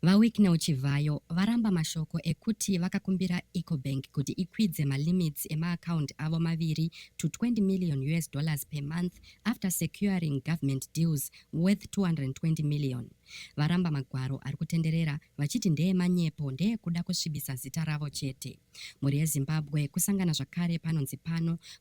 VaWicknell Chivayo varamba mashoko ekuti vakakumbira Ecobank kuti ikwidze malimits emaakaundi avo maviri to $20 million per month after securing government deals worth $220 million. Varamba magwaro ari kutenderera vachiti ndeemanyepo ndeyekuda kusvibisa zita ravo chete. Mhuri yeZimbabwe kusangana zvakare panonzi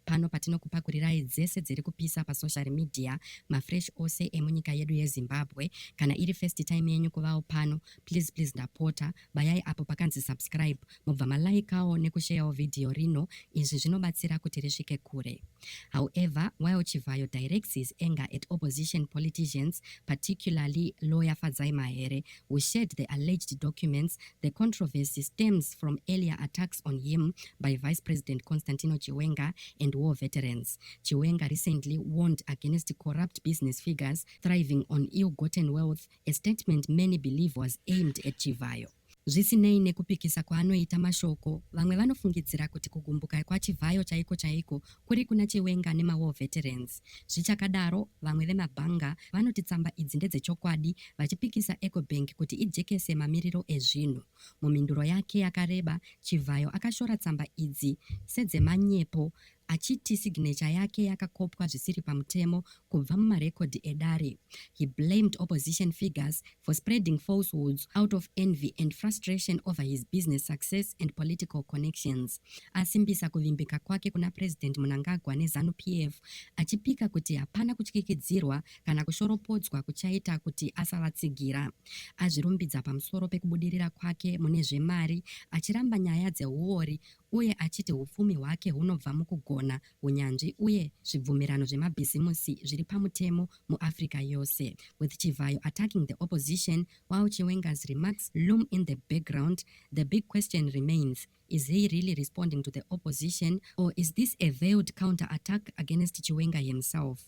pano patinokupakurirai dzese dziri kupisa pasocial media mafresh ose emunyika yedu yeZimbabwe. Kana iri first time yenyu kuvawo pano, please ndapota bayai apo pakanzi subscribe mubva malaikawo nekusharewo video rino. Izvi zvinobatsira kuti risvike kure. However, while Chivayo directs his anger at opposition politicians, particularly lawyer Fadzai Mahere, who shared the alleged documents, the controversy stems from earlier attacks on him by Vice President Constantino Chiwenga and war veterans. Chiwenga recently warned against corrupt business figures thriving on ill-gotten wealth, a statement many believe was aimed at Chivayo. Zvisinei nekupikisa kwaanoita mashoko, vamwe vanofungidzira kuti kugumbuka kwaChivayo chaiko kuri kuna Chiwenga nemawar veterans. Zvichakadaro, vamwe vemabhanga vanoti tsamba idzi ndedzechokwadi, vachipikisa Ecobank kuti ijekese mamiriro ezvinhu. Mumhinduro yake yakareba, Chivayo akashora tsamba idzi sedzemanyepo, achiti signature yake yakakopwa zvisiri pamutemo kubva mumarekodhi edare. He blamed opposition figures for spreading falsehoods out of envy and frustration over his business success and political connections. Asimbisa kuvimbika kwake kuna President Mnangagwa neZANU-PF, achipika kuti hapana kutyikidzirwa kana kushoropodzwa kuchaita kuti asavatsigira. Azvirumbidza pamusoro pekubudirira kwake mune zvemari, achiramba nyaya dzeuori uye achiti upfumi hwake hunobva mukugona, unyanzvi uye zvibvumirano zvemabhizimusi zviri pamutemo muAfrica yose. With Chivayo attacking the opposition while Chiwenga's remarks loom in the background, the big question remains: is he really responding to the opposition, or is this a veiled counter-attack against Chiwenga himself?